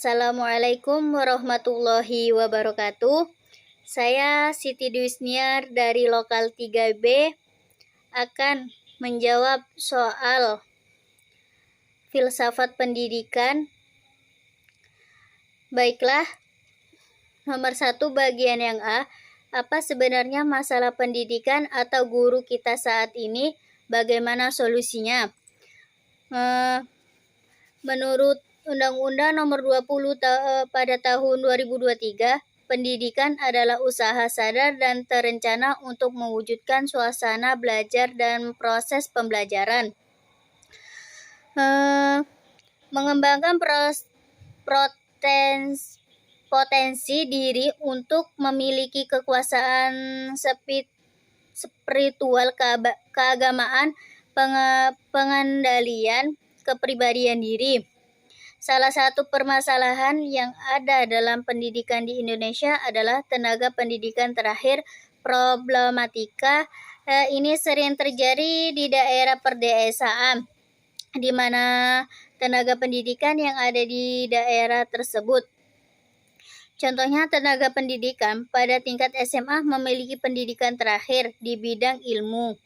Assalamualaikum warahmatullahi wabarakatuh. Saya Siti Dwisniar dari Lokal 3B akan menjawab soal filsafat pendidikan. Baiklah, nomor 1 bagian yang A. Apa sebenarnya masalah pendidikan atau guru kita saat ini? Bagaimana solusinya? Menurut Undang-Undang Nomor 20 pada tahun 2023, pendidikan adalah usaha sadar dan terencana untuk mewujudkan suasana belajar dan proses pembelajaran. Mengembangkan potensi diri untuk memiliki kekuasaan spiritual, keagamaan, pengendalian kepribadian diri. Salah satu permasalahan yang ada dalam pendidikan di Indonesia adalah tenaga pendidikan terakhir. Problematika ini sering terjadi di daerah perdesaan, di mana tenaga pendidikan yang ada di daerah tersebut. Contohnya, tenaga pendidikan pada tingkat SMA memiliki pendidikan terakhir di bidang ilmu.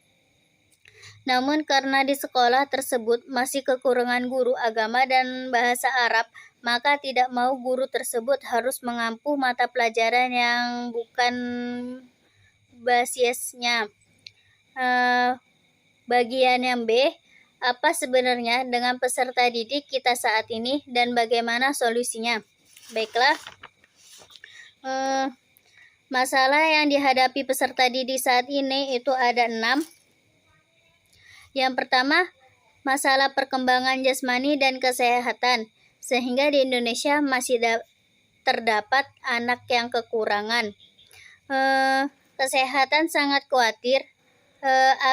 Namun karena di sekolah tersebut masih kekurangan guru agama dan bahasa Arab, maka tidak mau guru tersebut harus mengampu mata pelajaran yang bukan basisnya. Bagian yang B, apa sebenarnya dengan peserta didik kita saat ini dan bagaimana solusinya? Baiklah, masalah yang dihadapi peserta didik saat ini itu ada 6. Yang pertama, masalah perkembangan jasmani dan kesehatan, sehingga di Indonesia masih terdapat anak yang kekurangan. Kesehatan sangat khawatir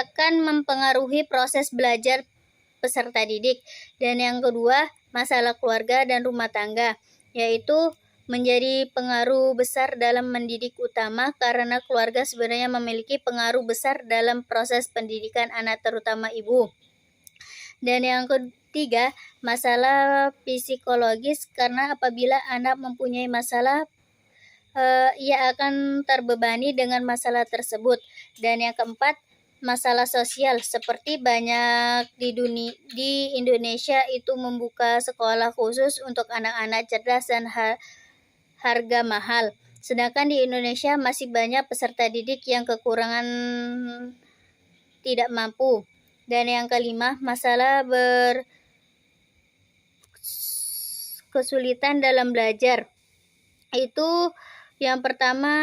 akan mempengaruhi proses belajar peserta didik. Dan yang kedua, masalah keluarga dan rumah tangga, yaitu menjadi pengaruh besar dalam mendidik, utama karena keluarga sebenarnya memiliki pengaruh besar dalam proses pendidikan anak, terutama ibu. Dan yang ketiga, masalah psikologis, karena apabila anak mempunyai masalah, ia akan terbebani dengan masalah tersebut. Dan yang keempat, masalah sosial, seperti banyak di Indonesia itu membuka sekolah khusus untuk anak-anak cerdas dan harga mahal. Sedangkan di Indonesia masih banyak peserta didik yang kekurangan, tidak mampu. Dan yang kelima, masalah kesulitan dalam belajar. Itu yang pertama,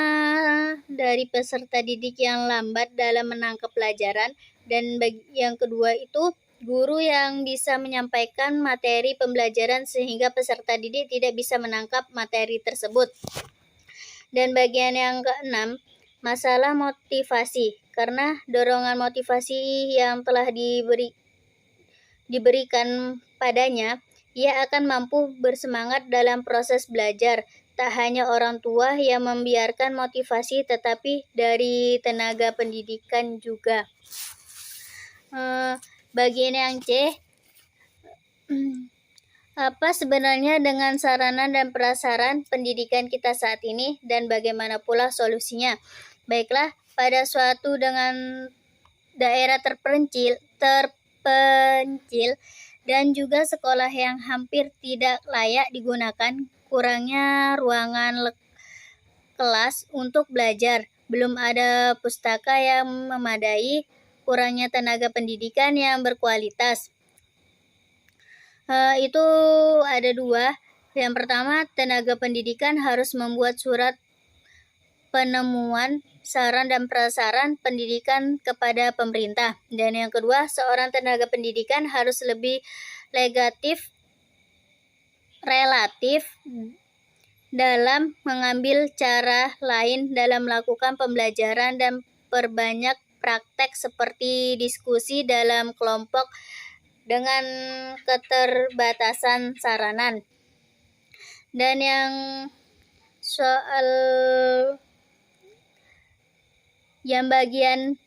dari peserta didik yang lambat dalam menangkap pelajaran, dan yang kedua itu guru yang bisa menyampaikan materi pembelajaran sehingga peserta didik tidak bisa menangkap materi tersebut. Dan bagian yang keenam, masalah motivasi, karena dorongan motivasi yang telah diberikan padanya, ia akan mampu bersemangat dalam proses belajar. Tak hanya orang tua yang membiarkan motivasi, tetapi dari tenaga pendidikan juga. Bagian yang C, apa sebenarnya dengan sarana dan prasarana pendidikan kita saat ini dan bagaimana pula solusinya? Baiklah, pada suatu dengan daerah terpencil dan juga sekolah yang hampir tidak layak digunakan, kurangnya ruangan kelas untuk belajar, belum ada pustaka yang memadai, kurangnya tenaga pendidikan yang berkualitas. Itu ada 2. Yang pertama, tenaga pendidikan harus membuat surat penemuan saran dan prasarana pendidikan kepada pemerintah. Dan yang kedua, seorang tenaga pendidikan harus lebih relatif dalam mengambil cara lain dalam melakukan pembelajaran dan perbanyak praktek seperti diskusi dalam kelompok dengan keterbatasan sarana. Dan yang soal yang bagian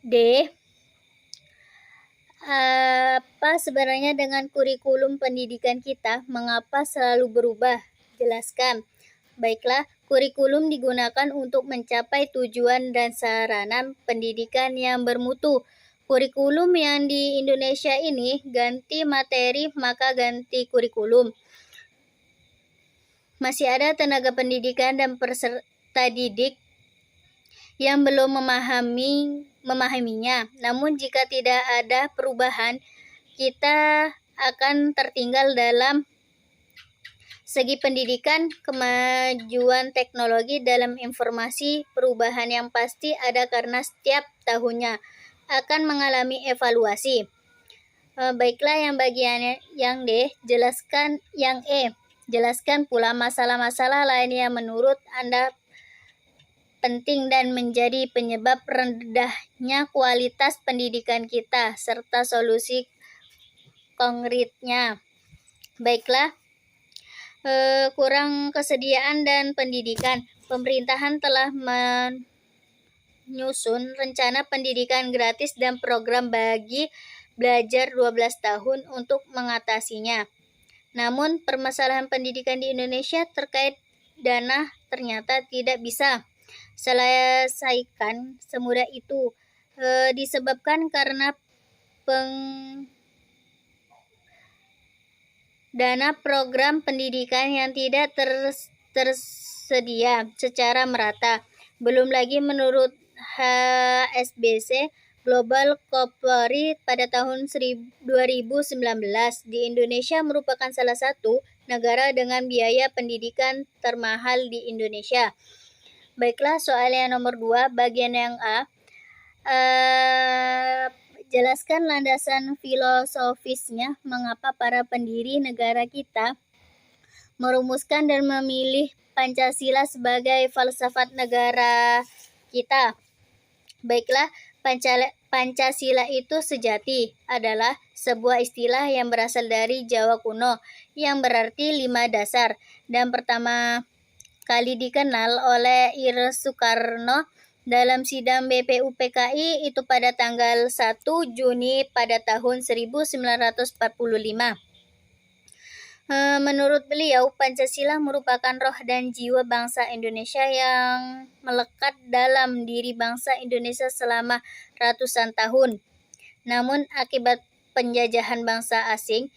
D, Apa sebenarnya dengan kurikulum pendidikan kita? Mengapa selalu berubah? Jelaskan. Baiklah, kurikulum digunakan untuk mencapai tujuan dan sarana pendidikan yang bermutu. Kurikulum yang di Indonesia ini ganti materi, maka ganti kurikulum. Masih ada tenaga pendidikan dan peserta didik yang belum memahaminya. Namun jika tidak ada perubahan, kita akan tertinggal dalam segi pendidikan, kemajuan teknologi dalam informasi, perubahan yang pasti ada karena setiap tahunnya akan mengalami evaluasi. Baiklah, yang bagian yang D, jelaskan yang E. Jelaskan pula masalah-masalah lain yang menurut Anda penting dan menjadi penyebab rendahnya kualitas pendidikan kita, serta solusi konkretnya. Baiklah, kurang kesediaan dan pendidikan. Pemerintahan telah menyusun rencana pendidikan gratis dan program bagi belajar 12 tahun untuk mengatasinya. Namun, permasalahan pendidikan di Indonesia terkait dana ternyata tidak bisa selesaikan semudah itu, disebabkan karena dana program pendidikan yang tidak tersedia secara merata. Belum lagi menurut HSBC Global Corporate pada tahun 2019, di Indonesia merupakan salah satu negara dengan biaya pendidikan termahal di Indonesia. Baiklah, soal yang nomor 2, bagian yang A. Jelaskan landasan filosofisnya mengapa para pendiri negara kita merumuskan dan memilih Pancasila sebagai falsafat negara kita. Baiklah, Pancasila itu sejati adalah sebuah istilah yang berasal dari Jawa kuno yang berarti 5 dasar dan pertama kali dikenal oleh Ir Soekarno dalam sidang BPUPKI itu pada tanggal 1 Juni pada tahun 1945. Menurut beliau, Pancasila merupakan roh dan jiwa bangsa Indonesia yang melekat dalam diri bangsa Indonesia selama ratusan tahun. Namun akibat penjajahan bangsa asing,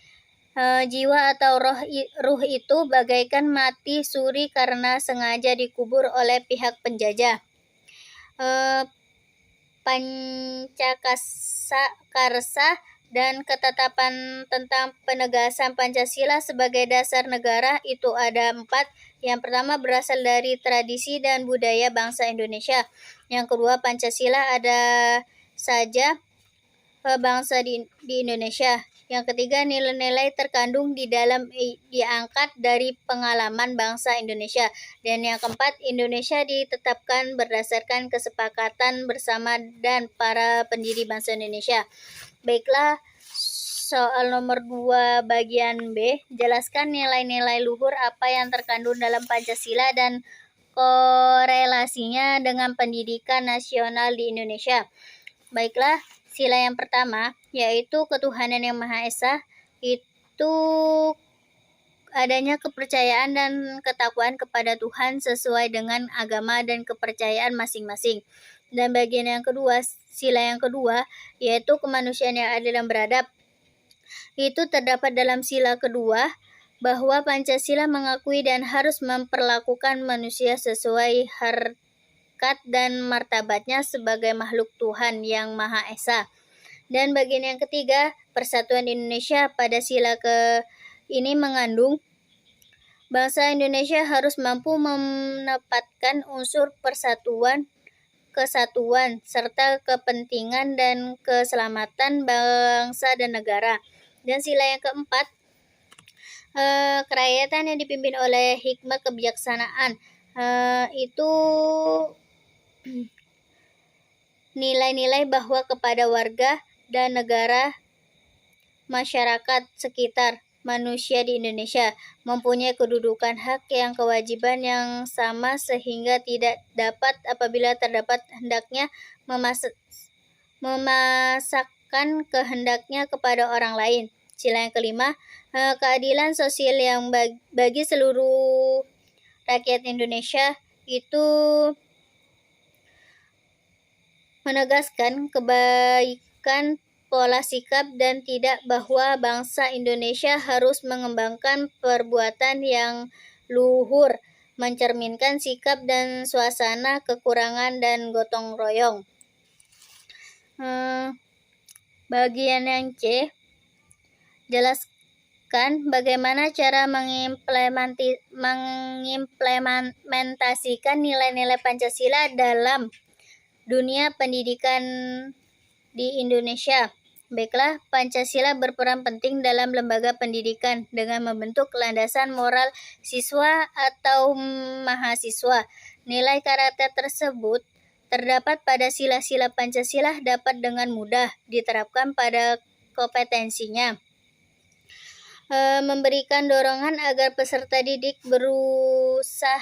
jiwa atau ruh itu bagaikan mati suri karena sengaja dikubur oleh pihak penjajah. Pancakarsa dan ketetapan tentang penegasan Pancasila sebagai dasar negara itu ada 4. Yang pertama berasal dari tradisi dan budaya bangsa Indonesia. Yang kedua, Pancasila ada saja bangsa di Indonesia. Yang ketiga, nilai-nilai terkandung di dalam diangkat dari pengalaman bangsa Indonesia. Dan yang keempat, Indonesia ditetapkan berdasarkan kesepakatan bersama dan para pendiri bangsa Indonesia. Baiklah, soal nomor 2 bagian B, jelaskan nilai-nilai luhur apa yang terkandung dalam Pancasila dan korelasinya dengan pendidikan nasional di Indonesia. Baiklah, sila yang pertama, yaitu ketuhanan yang Maha Esa, itu adanya kepercayaan dan ketakwaan kepada Tuhan sesuai dengan agama dan kepercayaan masing-masing. Dan bagian yang kedua, sila yang kedua, yaitu kemanusiaan yang adil dan beradab. Itu terdapat dalam sila kedua, bahwa Pancasila mengakui dan harus memperlakukan manusia sesuai harkat dan martabatnya sebagai makhluk Tuhan yang Maha Esa. Dan bagian yang ketiga, Persatuan Indonesia pada sila ini mengandung bangsa Indonesia harus mampu menempatkan unsur persatuan, kesatuan, serta kepentingan dan keselamatan bangsa dan negara. Dan sila yang keempat, kerakyatan yang dipimpin oleh hikmah kebijaksanaan, itu nilai-nilai bahwa kepada warga dan negara, masyarakat sekitar, manusia di Indonesia mempunyai kedudukan hak yang kewajiban yang sama sehingga tidak dapat apabila terdapat hendaknya memasakkan memaksakan kehendaknya kepada orang lain. Sila yang kelima, keadilan sosial yang bagi seluruh rakyat Indonesia itu menegaskan kebaikan pola sikap dan tidak bahwa bangsa Indonesia harus mengembangkan perbuatan yang luhur, mencerminkan sikap dan suasana kekurangan dan gotong royong. Bagian yang C, jelaskan bagaimana cara mengimplementasikan nilai-nilai Pancasila dalam dunia pendidikan di Indonesia. Baiklah, Pancasila berperan penting dalam lembaga pendidikan dengan membentuk landasan moral siswa atau mahasiswa. Nilai karakter tersebut terdapat pada sila-sila Pancasila dapat dengan mudah diterapkan pada kompetensinya. Memberikan dorongan agar peserta didik berusaha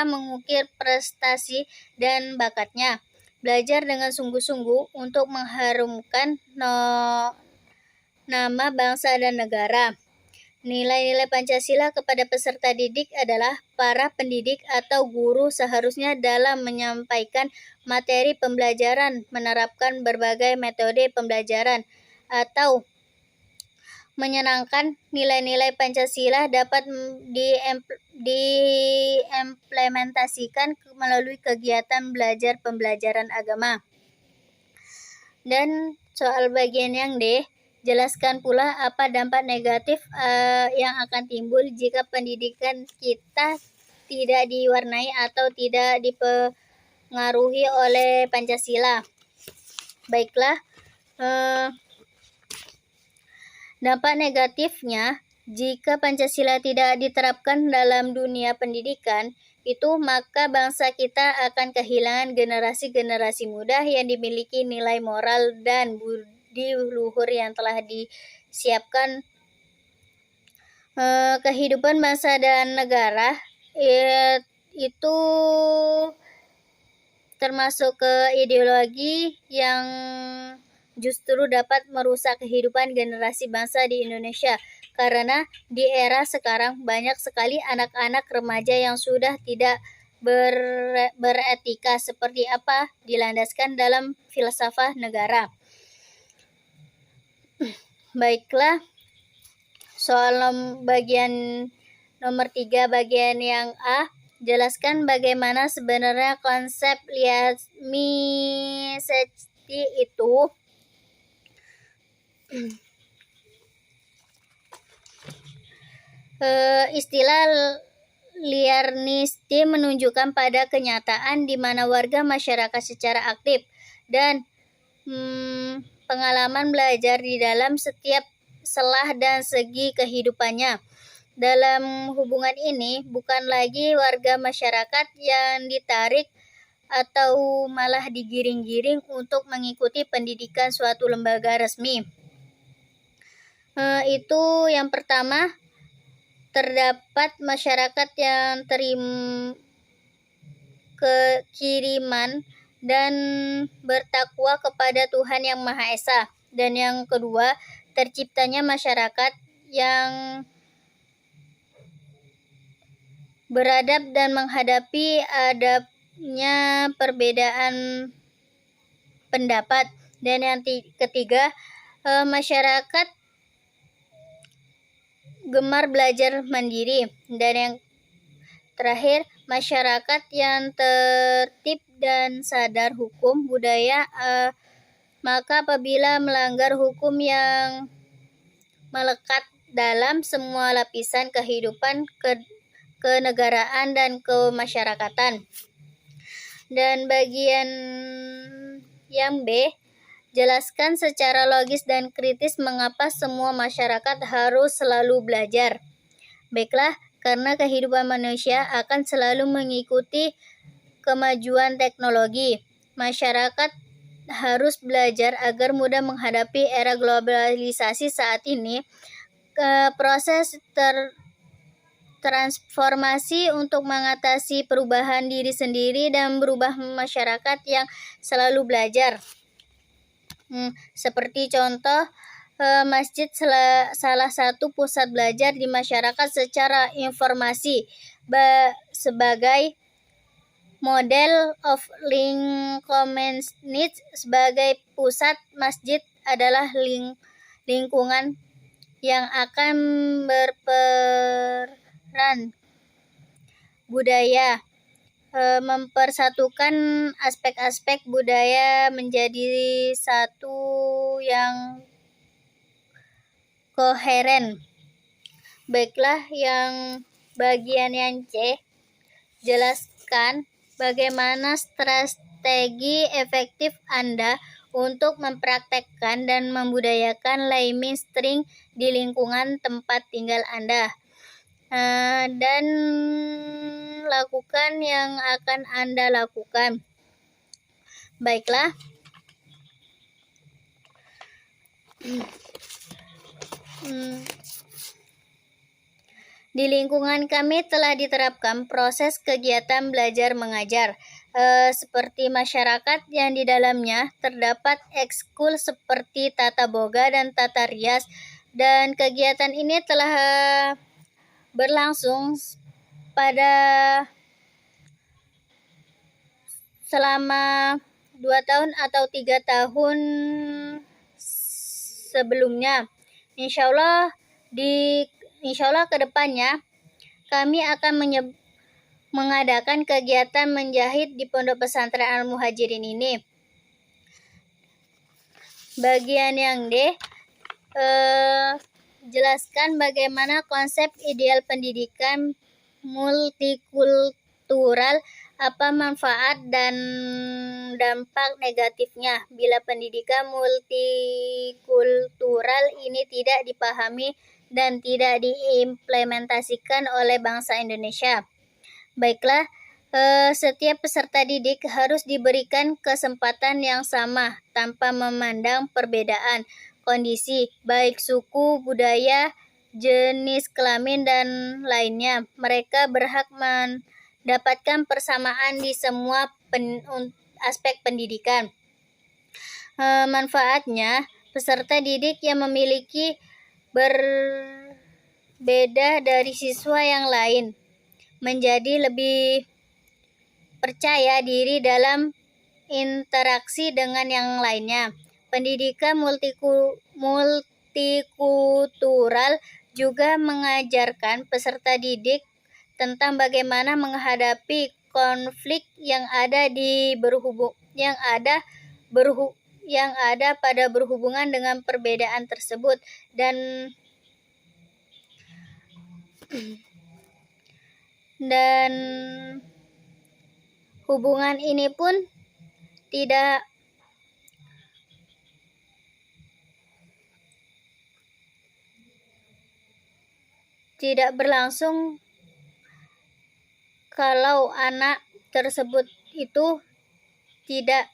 mengukir prestasi dan bakatnya, belajar dengan sungguh-sungguh untuk mengharumkan nama bangsa dan negara. Nilai-nilai Pancasila kepada peserta didik adalah para pendidik atau guru seharusnya dalam menyampaikan materi pembelajaran menerapkan berbagai metode pembelajaran atau menyenangkan nilai-nilai Pancasila dapat diimplementasikan melalui kegiatan belajar pembelajaran agama. Dan soal bagian yang D, jelaskan pula apa dampak negatif yang akan timbul jika pendidikan kita tidak diwarnai atau tidak dipengaruhi oleh Pancasila. Baiklah, dampak negatifnya jika Pancasila tidak diterapkan dalam dunia pendidikan itu, maka bangsa kita akan kehilangan generasi-generasi muda yang dimiliki nilai moral dan budi luhur yang telah disiapkan. Kehidupan bangsa dan negara itu termasuk ke ideologi yang justru dapat merusak kehidupan generasi bangsa di Indonesia, karena di era sekarang banyak sekali anak-anak remaja yang sudah tidak beretika seperti apa dilandaskan dalam filsafat negara. Baiklah, soal bagian nomor 3, bagian yang A, jelaskan bagaimana sebenarnya konsep lianisasi itu. Istilah lianisasi menunjukkan pada kenyataan di mana warga masyarakat secara aktif dan pengalaman belajar di dalam setiap selah dan segi kehidupannya. Dalam hubungan ini bukan lagi warga masyarakat yang ditarik atau malah digiring-giring untuk mengikuti pendidikan suatu lembaga resmi. Itu yang pertama, terdapat masyarakat yang kiriman dan bertakwa kepada Tuhan Yang Maha Esa. Dan yang kedua, terciptanya masyarakat yang beradab dan menghadapi adabnya perbedaan pendapat. Dan yang ketiga, masyarakat gemar belajar mandiri. Dan yang terakhir, masyarakat yang tertib dan sadar hukum budaya. Maka apabila melanggar hukum yang melekat dalam semua lapisan kehidupan kenegaraan dan kemasyarakatan. Dan bagian yang B, jelaskan secara logis dan kritis mengapa semua masyarakat harus selalu belajar. Baiklah, karena kehidupan manusia akan selalu mengikuti kemajuan teknologi. Masyarakat harus belajar agar mudah menghadapi era globalisasi saat ini. Proses transformasi untuk mengatasi perubahan diri sendiri dan berubah masyarakat yang selalu belajar. Seperti contoh, masjid salah satu pusat belajar di masyarakat secara informasi sebagai model of Lincolnist. Sebagai pusat, masjid adalah lingkungan yang akan berperan budaya, mempersatukan aspek-aspek budaya menjadi satu yang koheren. Baiklah, yang bagian yang C, jelaskan bagaimana strategi efektif Anda untuk mempraktekkan dan membudayakan layman string di lingkungan tempat tinggal Anda. Dan lakukan yang akan Anda lakukan. Baiklah. Di lingkungan kami telah diterapkan proses kegiatan belajar mengajar, seperti masyarakat yang di dalamnya terdapat ekskul seperti tata boga dan tata rias, dan kegiatan ini telah berlangsung pada selama 2 tahun atau 3 tahun sebelumnya. Insya Allah ke depannya kami akan mengadakan kegiatan menjahit di Pondok Pesantren Al-Muhajirin ini. Bagian yang D, jelaskan bagaimana konsep ideal pendidikan multikultural, apa manfaat dan dampak negatifnya bila pendidikan multikultural ini tidak dipahami dan tidak diimplementasikan oleh bangsa Indonesia. Baiklah, setiap peserta didik harus diberikan kesempatan yang sama tanpa memandang perbedaan kondisi, baik suku, budaya, jenis kelamin, dan lainnya. Mereka berhak mendapatkan persamaan di semua aspek pendidikan. Manfaatnya, peserta didik yang memiliki berbeda dari siswa yang lain menjadi lebih percaya diri dalam interaksi dengan yang lainnya. Pendidikan multikultural juga mengajarkan peserta didik tentang bagaimana menghadapi konflik yang ada pada berhubungan dengan perbedaan tersebut, dan hubungan ini pun tidak berlangsung kalau anak tersebut itu tidak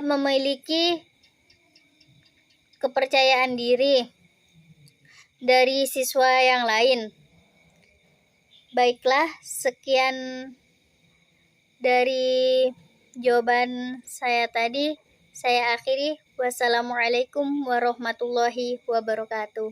memiliki kepercayaan diri dari siswa yang lain. Baiklah, sekian dari jawaban saya tadi. Saya akhiri. Wassalamualaikum warahmatullahi wabarakatuh.